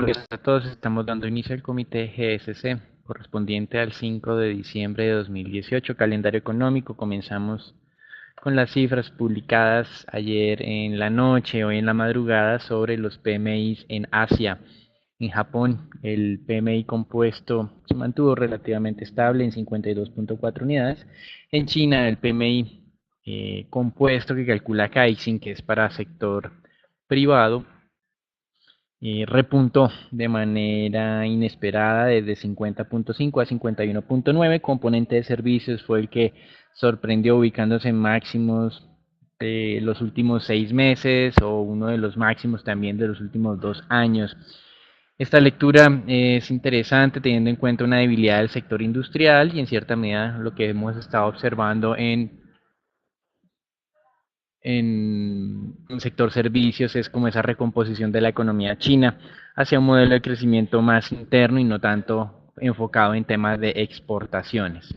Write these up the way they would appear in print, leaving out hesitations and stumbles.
Pues a todos estamos dando inicio al comité GSC correspondiente al 5 de diciembre de 2018, calendario económico. Comenzamos con las cifras publicadas ayer en la noche, hoy en la madrugada, sobre los PMIs en Asia. En Japón, el PMI compuesto se mantuvo relativamente estable en 52.4 unidades. En China, el PMI compuesto que calcula Caixin, que es para sector privado, repuntó de manera inesperada desde 50.5 a 51.9. Componente de servicios fue el que sorprendió ubicándose en máximos de los últimos 6 meses o uno de los máximos también de los últimos 2 años. Esta lectura es interesante teniendo en cuenta una debilidad del sector industrial y en cierta medida lo que hemos estado observando en el sector servicios es como esa recomposición de la economía china hacia un modelo de crecimiento más interno y no tanto enfocado en temas de exportaciones.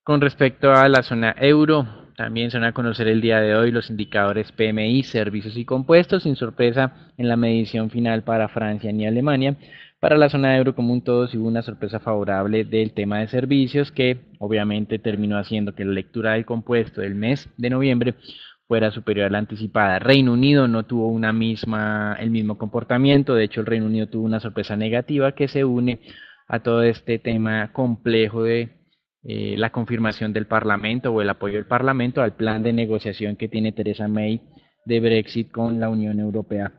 Con respecto a la zona euro, también se van a conocer el día de hoy los indicadores PMI, servicios y compuestos, sin sorpresa en la medición final para Francia ni Alemania. Para la zona euro como un todo, sí hubo una sorpresa favorable del tema de servicios, que obviamente terminó haciendo que la lectura del compuesto del mes de noviembre fuera superior a la anticipada. Reino Unido no tuvo el mismo comportamiento, de hecho el Reino Unido tuvo una sorpresa negativa que se une a todo este tema complejo de la confirmación del Parlamento o el apoyo del Parlamento al plan de negociación que tiene Theresa May de Brexit con la Unión Europea.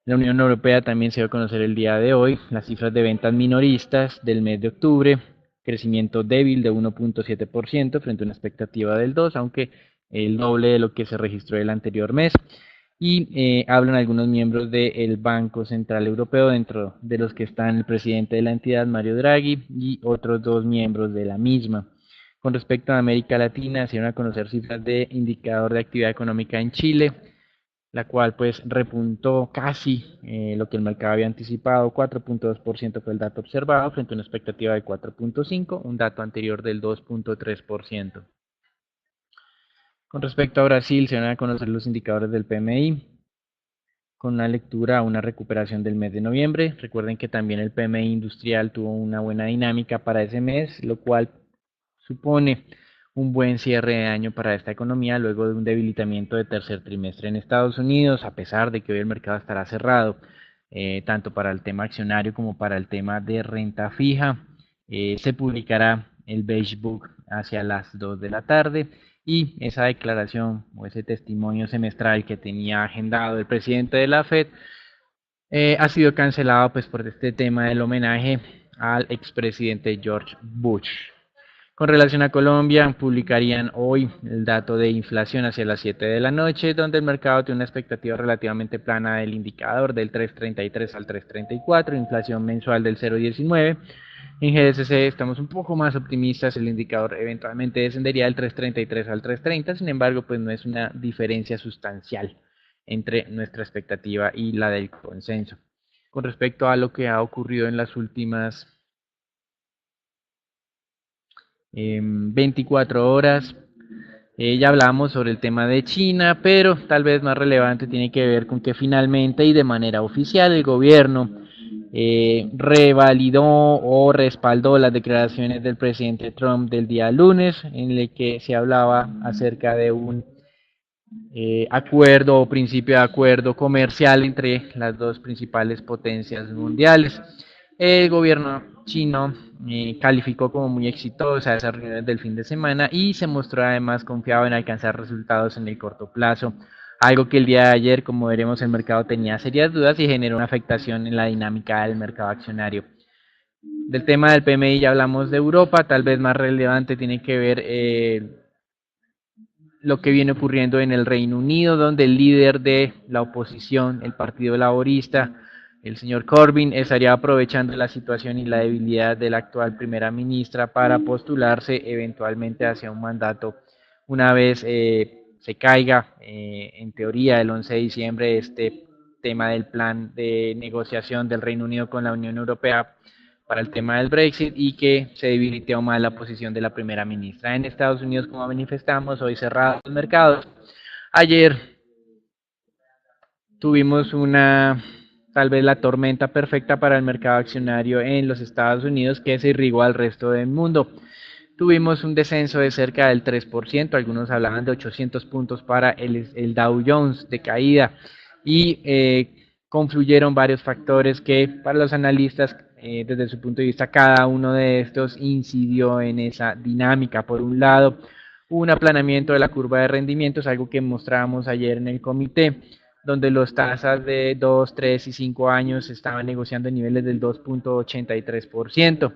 La Unión Europea también se dio a conocer el día de hoy las cifras de ventas minoristas del mes de octubre, crecimiento débil de 1.7% frente a una expectativa del 2%, aunque el doble de lo que se registró el anterior mes. Y hablan algunos miembros del Banco Central Europeo, dentro de los que están el presidente de la entidad, Mario Draghi, y otros dos miembros de la misma. Con respecto a América Latina, se dieron a conocer cifras de indicador de actividad económica en Chile, la cual pues repuntó casi lo que el mercado había anticipado. 4.2% fue el dato observado frente a una expectativa de 4.5%, un dato anterior del 2.3%. Con respecto a Brasil, se van a conocer los indicadores del PMI, con una lectura a una recuperación del mes de noviembre. Recuerden que también el PMI industrial tuvo una buena dinámica para ese mes, lo cual supone un buen cierre de año para esta economía luego de un debilitamiento de tercer trimestre en Estados Unidos, a pesar de que hoy el mercado estará cerrado, tanto para el tema accionario como para el tema de renta fija. Se publicará el Beige Book hacia las 2 de la tarde y esa declaración o ese testimonio semestral que tenía agendado el presidente de la Fed ha sido cancelado pues por este tema del homenaje al expresidente George Bush. Con relación a Colombia, publicarían hoy el dato de inflación hacia las 7 de la noche, donde el mercado tiene una expectativa relativamente plana del indicador del 3.33 al 3.34, inflación mensual del 0.19. En GSC estamos un poco más optimistas, el indicador eventualmente descendería del 3.33 al 3.30, sin embargo, pues no es una diferencia sustancial entre nuestra expectativa y la del consenso. Con respecto a lo que ha ocurrido en las últimas 24 horas. Ya hablamos sobre el tema de China, pero tal vez más relevante tiene que ver con que finalmente y de manera oficial el gobierno revalidó o respaldó las declaraciones del presidente Trump del día lunes, en el que se hablaba acerca de un acuerdo o principio de acuerdo comercial entre las dos principales potencias mundiales. El gobierno chino calificó como muy exitosa esas reuniones del fin de semana y se mostró además confiado en alcanzar resultados en el corto plazo, algo que el día de ayer, como veremos, el mercado tenía serias dudas y generó una afectación en la dinámica del mercado accionario. Del tema del PMI ya hablamos de Europa, tal vez más relevante tiene que ver lo que viene ocurriendo en el Reino Unido, donde el líder de la oposición, el Partido Laborista, el señor Corbyn, estaría aprovechando la situación y la debilidad de la actual primera ministra para postularse eventualmente hacia un mandato una vez se caiga, en teoría, el 11 de diciembre, este tema del plan de negociación del Reino Unido con la Unión Europea para el tema del Brexit y que se debilitó más la posición de la primera ministra. En Estados Unidos, como manifestamos, hoy cerrados los mercados. Ayer tuvimos una tal vez la tormenta perfecta para el mercado accionario en los Estados Unidos que se irrigó al resto del mundo. Tuvimos un descenso de cerca del 3%, algunos hablaban de 800 puntos para el Dow Jones de caída y confluyeron varios factores que para los analistas, desde su punto de vista, cada uno de estos incidió en esa dinámica. Por un lado, hubo un aplanamiento de la curva de rendimientos, algo que mostrábamos ayer en el comité, donde las tasas de 2, 3 y 5 años estaban negociando en niveles del 2.83%.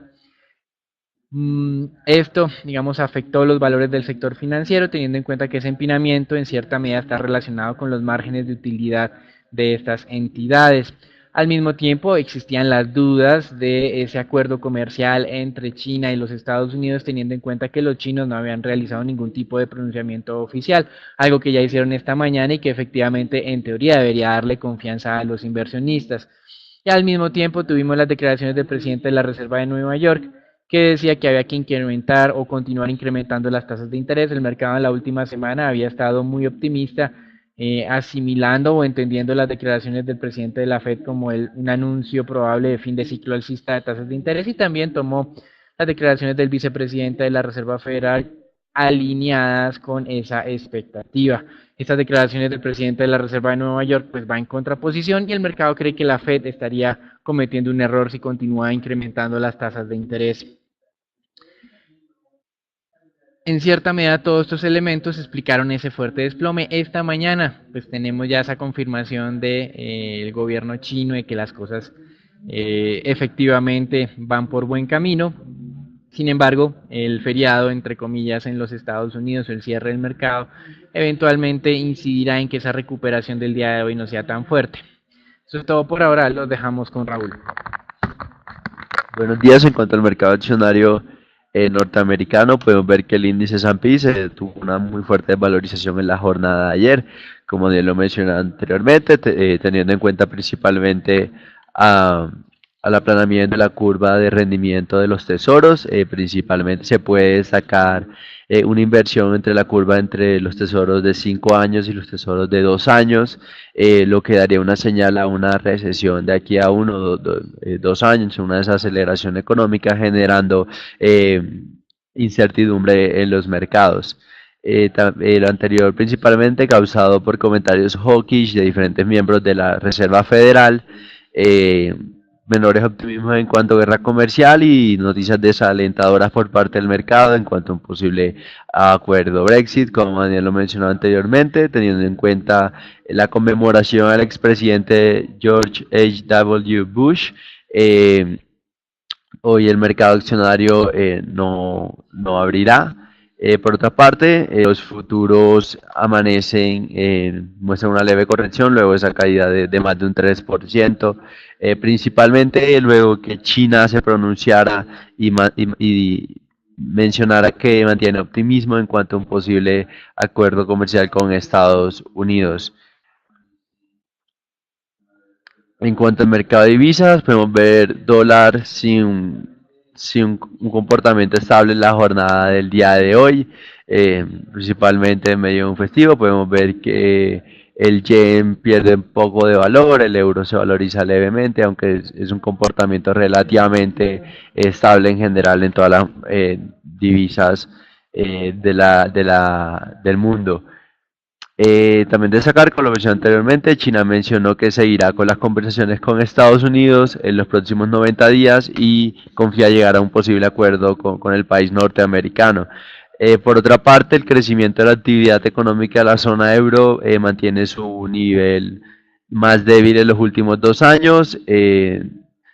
Esto, digamos, afectó los valores del sector financiero, teniendo en cuenta que ese empinamiento en cierta medida está relacionado con los márgenes de utilidad de estas entidades. Al mismo tiempo, existían las dudas de ese acuerdo comercial entre China y los Estados Unidos, teniendo en cuenta que los chinos no habían realizado ningún tipo de pronunciamiento oficial, algo que ya hicieron esta mañana y que efectivamente, en teoría, debería darle confianza a los inversionistas. Y al mismo tiempo tuvimos las declaraciones del presidente de la Reserva de Nueva York, que decía que había que incrementar o continuar incrementando las tasas de interés. El mercado en la última semana había estado muy optimista, asimilando o entendiendo las declaraciones del presidente de la Fed como un anuncio probable de fin de ciclo alcista de tasas de interés, y también tomó las declaraciones del vicepresidente de la Reserva Federal alineadas con esa expectativa. Estas declaraciones del presidente de la Reserva de Nueva York pues va en contraposición y el mercado cree que la Fed estaría cometiendo un error si continúa incrementando las tasas de interés. En cierta medida todos estos elementos explicaron ese fuerte desplome. Esta mañana pues tenemos ya esa confirmación del gobierno chino de que las cosas efectivamente van por buen camino. Sin embargo, el feriado, entre comillas, en los Estados Unidos, el cierre del mercado, eventualmente incidirá en que esa recuperación del día de hoy no sea tan fuerte. Eso es todo por ahora, los dejamos con Raúl. Buenos días. En cuanto al mercado accionario norteamericano, podemos ver que el índice S&P se tuvo una muy fuerte valorización en la jornada de ayer, como ya lo mencioné anteriormente, teniendo en cuenta principalmente a, al aplanamiento de la curva de rendimiento de los tesoros. Principalmente se puede destacar una inversión entre la curva entre los tesoros de 5 años y los tesoros de 2 años, lo que daría una señal a una recesión de aquí a 2 años, una desaceleración económica generando incertidumbre en los mercados. Lo anterior principalmente causado por comentarios hawkish de diferentes miembros de la Reserva Federal, menores optimismos en cuanto a guerra comercial y noticias desalentadoras por parte del mercado en cuanto a un posible acuerdo Brexit, como Daniel lo mencionó anteriormente, teniendo en cuenta la conmemoración al expresidente George H.W. Bush. Hoy el mercado accionario no abrirá. Por otra parte, los futuros amanecen, muestran una leve corrección luego de esa caída de más de un 3%, principalmente luego que China se pronunciara y mencionara que mantiene optimismo en cuanto a un posible acuerdo comercial con Estados Unidos. En cuanto al mercado de divisas, podemos ver dólar sin un comportamiento estable en la jornada del día de hoy, principalmente en medio de un festivo. Podemos ver que el yen pierde un poco de valor, el euro se valoriza levemente, aunque es un comportamiento relativamente estable en general en todas las divisas del mundo. También destacar, como lo mencioné anteriormente, China mencionó que seguirá con las conversaciones con Estados Unidos en los próximos 90 días y confía llegar a un posible acuerdo con el país norteamericano. Por otra parte, el crecimiento de la actividad económica de la zona euro mantiene su nivel más débil en los últimos 2 años,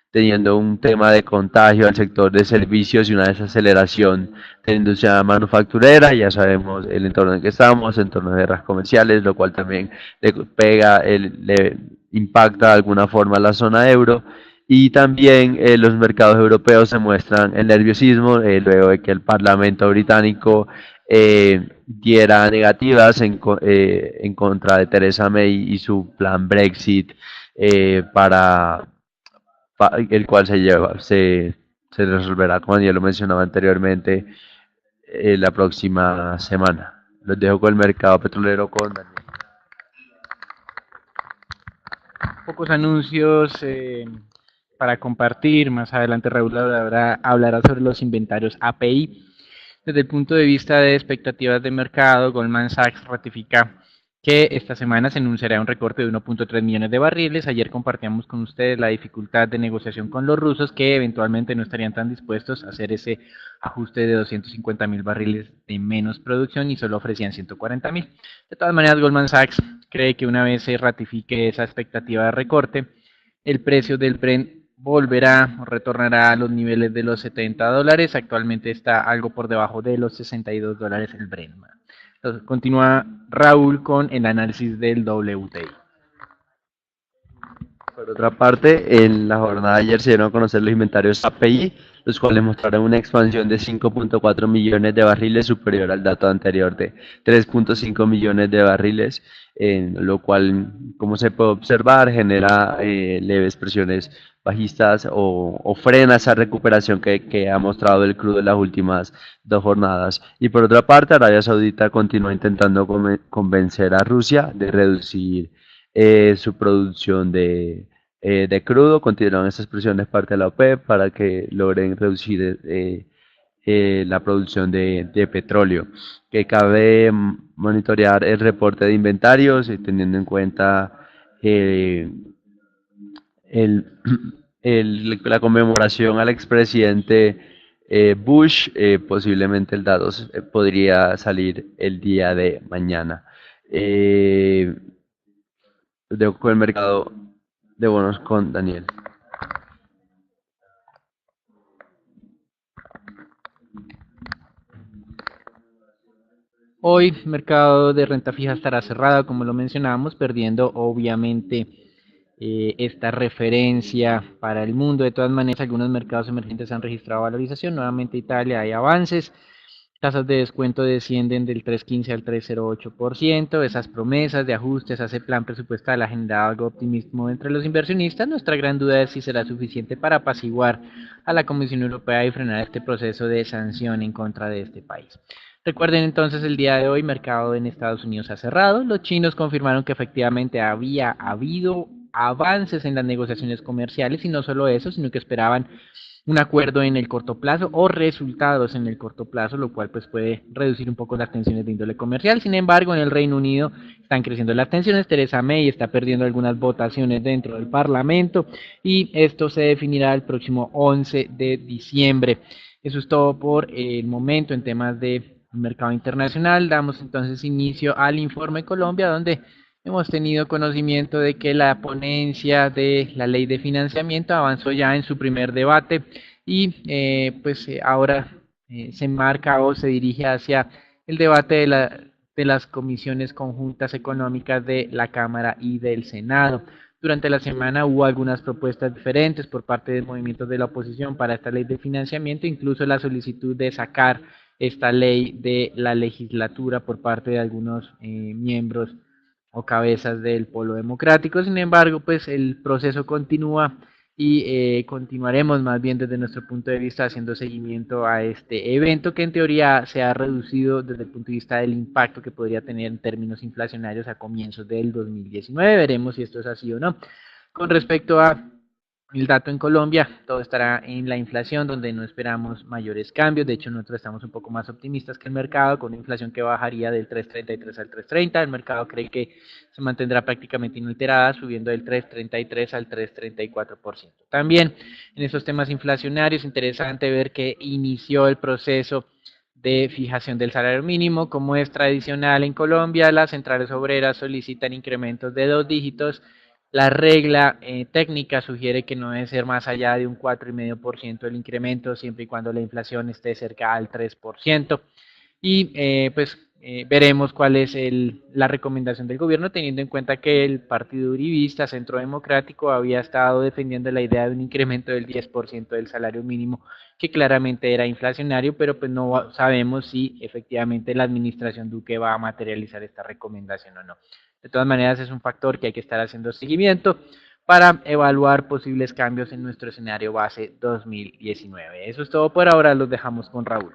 teniendo un tema de contagio al sector de servicios y una desaceleración de la industria manufacturera. Ya sabemos el entorno en que estamos, entorno de guerras comerciales, lo cual también le impacta de alguna forma a la zona euro. Y también los mercados europeos se muestran el nerviosismo luego de que el Parlamento británico diera negativas en contra de Theresa May y su plan Brexit, para el cual se resolverá, como ya lo mencionaba anteriormente, la próxima semana. Los dejo con el mercado petrolero con Daniel. Pocos anuncios para compartir. Más adelante Raúl hablará sobre los inventarios API. Desde el punto de vista de expectativas de mercado, Goldman Sachs ratifica que esta semana se anunciará un recorte de 1.3 millones de barriles. Ayer compartíamos con ustedes la dificultad de negociación con los rusos, que eventualmente no estarían tan dispuestos a hacer ese ajuste de 250.000 barriles de menos producción y solo ofrecían 140.000. De todas maneras, Goldman Sachs cree que una vez se ratifique esa expectativa de recorte, el precio del Brent volverá o retornará a los niveles de los $70. Actualmente está algo por debajo de los $62 el Brent. Entonces, continúa Raúl con el análisis del WTI. Por otra parte, en la jornada de ayer se dieron a conocer los inventarios API, los cuales mostraron una expansión de 5.4 millones de barriles superior al dato anterior de 3.5 millones de barriles, en lo cual, como se puede observar, genera leves presiones bajistas o frena esa recuperación que ha mostrado el crudo en las últimas dos jornadas. Y por otra parte, Arabia Saudita continúa intentando convencer a Rusia de reducir su producción de crudo. Continúan estas presiones parte de la OPEP para que logren reducir la producción de petróleo. Que cabe monitorear el reporte de inventarios teniendo en cuenta el, la conmemoración al expresidente Bush. Posiblemente el dato podría salir el día de mañana. Dejo con el mercado de bonos con Daniel. Hoy el mercado de renta fija estará cerrado, como lo mencionábamos, perdiendo obviamente esta referencia para el mundo. De todas maneras, algunos mercados emergentes han registrado valorización. Nuevamente Italia hay avances. Tasas de descuento descienden del 3.15 al 3.08%. Esas promesas de ajustes a ese plan presupuestal ha generado algo de optimismo entre los inversionistas. Nuestra gran duda es si será suficiente para apaciguar a la Comisión Europea y frenar este proceso de sanción en contra de este país. Recuerden entonces, el día de hoy mercado en Estados Unidos ha cerrado. Los chinos confirmaron que efectivamente había habido avances en las negociaciones comerciales, y no solo eso, sino que esperaban un acuerdo en el corto plazo o resultados en el corto plazo, lo cual pues puede reducir un poco las tensiones de índole comercial. Sin embargo, en el Reino Unido están creciendo las tensiones. Theresa May está perdiendo algunas votaciones dentro del Parlamento y esto se definirá el próximo 11 de diciembre. Eso es todo por el momento en temas de mercado internacional. Damos entonces inicio al informe Colombia, donde hemos tenido conocimiento de que la ponencia de la ley de financiamiento avanzó ya en su primer debate y ahora se marca o se dirige hacia el debate de las comisiones conjuntas económicas de la Cámara y del Senado. Durante la semana hubo algunas propuestas diferentes por parte de movimientos de la oposición para esta ley de financiamiento, incluso la solicitud de sacar esta ley de la legislatura por parte de algunos miembros o cabezas del polo democrático. Sin embargo, pues el proceso continúa y continuaremos más bien desde nuestro punto de vista haciendo seguimiento a este evento, que en teoría se ha reducido desde el punto de vista del impacto que podría tener en términos inflacionarios a comienzos del 2019. Veremos si esto es así o no. Con respecto a el dato en Colombia, todo estará en la inflación, donde no esperamos mayores cambios. De hecho, nosotros estamos un poco más optimistas que el mercado, con una inflación que bajaría del 3.33 al 3.30. El mercado cree que se mantendrá prácticamente inalterada, subiendo del 3.33 al 3.34%. También en estos temas inflacionarios, interesante ver que inició el proceso de fijación del salario mínimo. Como es tradicional en Colombia, las centrales obreras solicitan incrementos de 2 dígitos. La regla técnica sugiere que no debe ser más allá de un 4,5% el incremento, siempre y cuando la inflación esté cerca al 3%. Y veremos cuál es la recomendación del gobierno, teniendo en cuenta que el partido uribista, Centro Democrático, había estado defendiendo la idea de un incremento del 10% del salario mínimo, que claramente era inflacionario, pero pues no sabemos si efectivamente la administración Duque va a materializar esta recomendación o no. De todas maneras, es un factor que hay que estar haciendo seguimiento para evaluar posibles cambios en nuestro escenario base 2019. Eso es todo por ahora, los dejamos con Raúl.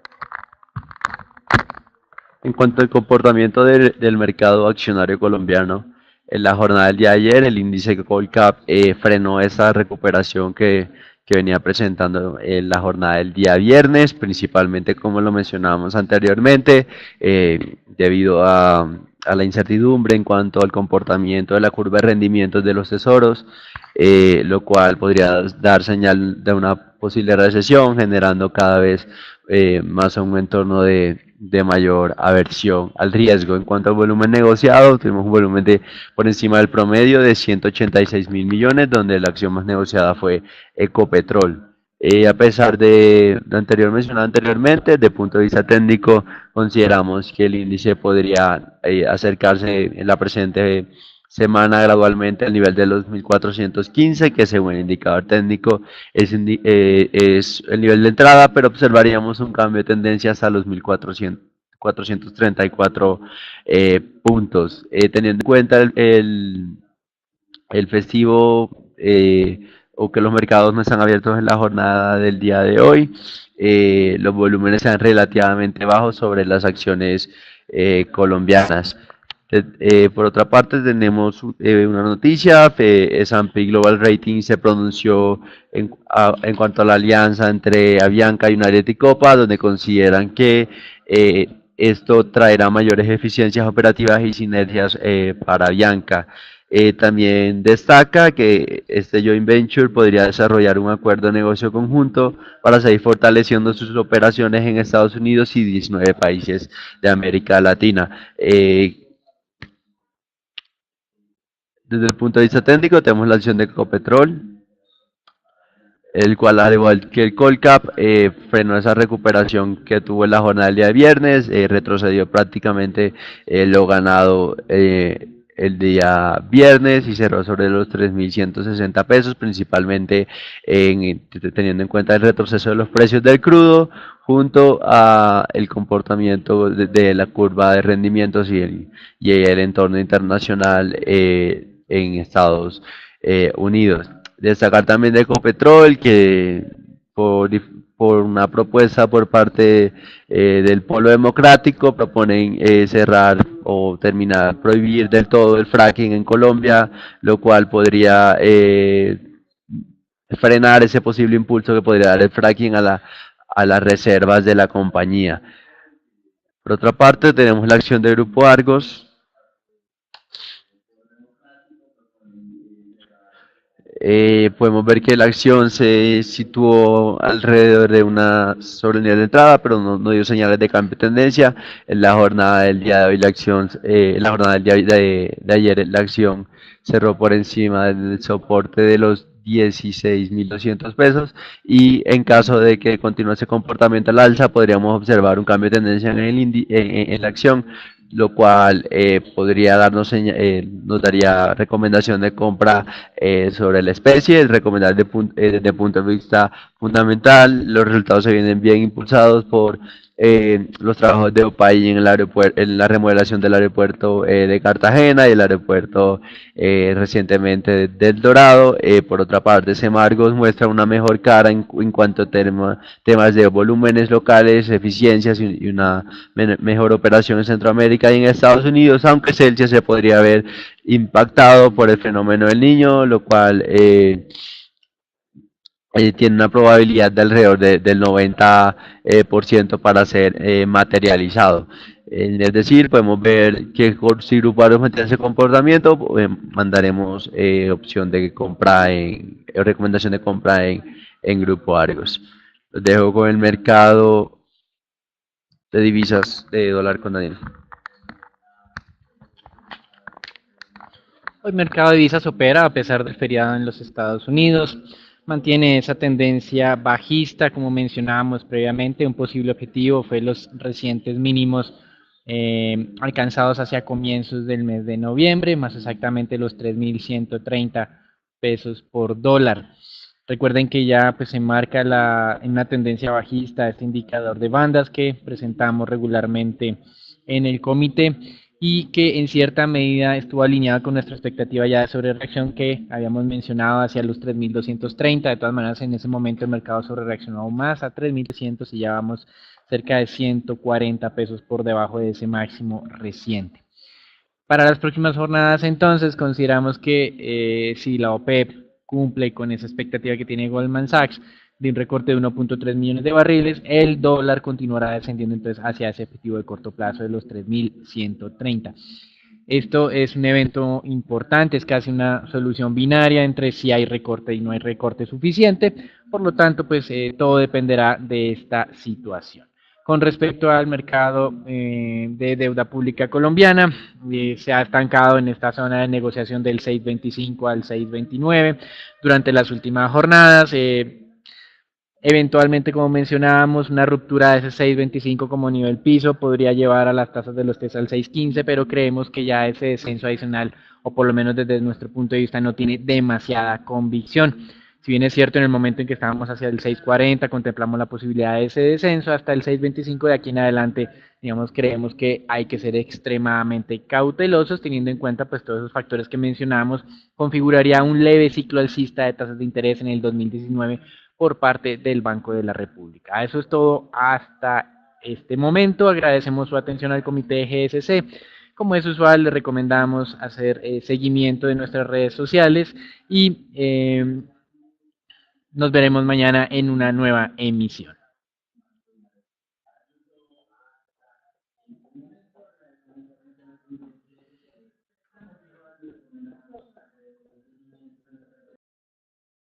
En cuanto al comportamiento del mercado accionario colombiano, En la jornada del día de ayer, el índice Colcap frenó esa recuperación que venía presentando en la jornada del día viernes, principalmente como lo mencionábamos anteriormente, debido a la incertidumbre en cuanto al comportamiento de la curva de rendimientos de los tesoros, lo cual podría dar señal de una posible recesión, generando cada vez más un entorno de mayor aversión al riesgo. En cuanto al volumen negociado, tuvimos un volumen de por encima del promedio de 186.000 millones, donde la acción más negociada fue Ecopetrol. A pesar de lo anterior mencionado anteriormente, desde el punto de vista técnico, consideramos que el índice podría acercarse en la presente semana gradualmente al nivel de los 1415, que según el indicador técnico es el nivel de entrada, pero observaríamos un cambio de tendencia hasta los 1434 puntos. Teniendo en cuenta el festivo o que los mercados no están abiertos en la jornada del día de hoy, los volúmenes están relativamente bajos sobre las acciones colombianas. Por otra parte, tenemos una noticia, S&P Global Rating se pronunció en cuanto a la alianza entre Avianca y United y Copa, donde consideran que esto traerá mayores eficiencias operativas y sinergias para Avianca. También destaca que este joint venture podría desarrollar un acuerdo de negocio conjunto para seguir fortaleciendo sus operaciones en Estados Unidos y 19 países de América Latina. Desde el punto de vista técnico, tenemos la acción de Ecopetrol, el cual, al igual que el Colcap, frenó esa recuperación que tuvo en la jornada del día de viernes, retrocedió prácticamente lo ganado el día viernes y cerró sobre los 3.160 pesos, principalmente teniendo en cuenta el retroceso de los precios del crudo, junto a el comportamiento de la curva de rendimientos y el entorno internacional en Estados Unidos. Destacar también de Ecopetrol que por, por una propuesta por parte del Polo Democrático proponen cerrar o terminar, prohibir del todo el fracking en Colombia, lo cual podría frenar ese posible impulso que podría dar el fracking a las reservas de la compañía. Por otra parte, tenemos la acción de Grupo Argos. Podemos ver que la acción se situó alrededor de una sobre el nivel de entrada, pero no dio señales de cambio de tendencia. En la jornada del día de hoy, la acción, en la jornada del día de ayer, la acción cerró por encima del soporte de los 16.200 pesos y en caso de que continúe ese comportamiento al alza, podríamos observar un cambio de tendencia en la acción, lo cual podría darnos nos daría recomendación de compra sobre la especie, recomendar desde el punto de vista fundamental. Los resultados se vienen bien impulsados por los trabajos de OPAI en el aeropuerto, en la remodelación del aeropuerto de Cartagena y el aeropuerto recientemente del Dorado. Por otra parte, Semargos muestra una mejor cara en cuanto a temas de volúmenes locales, eficiencias y una mejor operación en Centroamérica y en Estados Unidos, aunque Celsius se podría ver impactado por el fenómeno del niño, lo cual tiene una probabilidad de alrededor del 90% para ser materializado. Es decir, podemos ver que si Grupo Argos mantiene ese comportamiento, mandaremos opción de compra recomendación de compra en Grupo Argos. Los dejo con el mercado de divisas de dólar con Daniel. Hoy el mercado de divisas opera a pesar del feriado en los Estados Unidos. Mantiene esa tendencia bajista, como mencionábamos previamente. Un posible objetivo fue los recientes mínimos alcanzados hacia comienzos del mes de noviembre, más exactamente los 3.130 pesos por dólar. Recuerden que ya pues, se marca en una tendencia bajista este indicador de bandas que presentamos regularmente en el comité y que en cierta medida estuvo alineado con nuestra expectativa ya de sobre reacción que habíamos mencionado hacia los 3.230. De todas maneras, en ese momento el mercado sobre reaccionó aún más a 3.300 y ya vamos cerca de 140 pesos por debajo de ese máximo reciente. Para las próximas jornadas, entonces, consideramos que si la OPEP cumple con esa expectativa que tiene Goldman Sachs de un recorte de 1.3 millones de barriles, el dólar continuará descendiendo entonces hacia ese objetivo de corto plazo de los 3.130. Esto es un evento importante, es casi una solución binaria entre si hay recorte y no hay recorte suficiente, por lo tanto, pues todo dependerá de esta situación. Con respecto al mercado de deuda pública colombiana, se ha estancado en esta zona de negociación del 6.25 al 6.29 durante las últimas jornadas. Eventualmente, como mencionábamos, una ruptura de ese 6.25 como nivel piso podría llevar a las tasas de los TES al 6.15, pero creemos que ya ese descenso adicional, o por lo menos desde nuestro punto de vista, no tiene demasiada convicción. Si bien es cierto, en el momento en que estábamos hacia el 6.40, contemplamos la posibilidad de ese descenso hasta el 6.25, de aquí en adelante, digamos, creemos que hay que ser extremadamente cautelosos, teniendo en cuenta pues todos esos factores que mencionamos, configuraría un leve ciclo alcista de tasas de interés en el 2019 por parte del Banco de la República. Eso es todo hasta este momento. Agradecemos su atención al comité de GSC. Como es usual, le recomendamos hacer seguimiento de nuestras redes sociales y nos veremos mañana en una nueva emisión.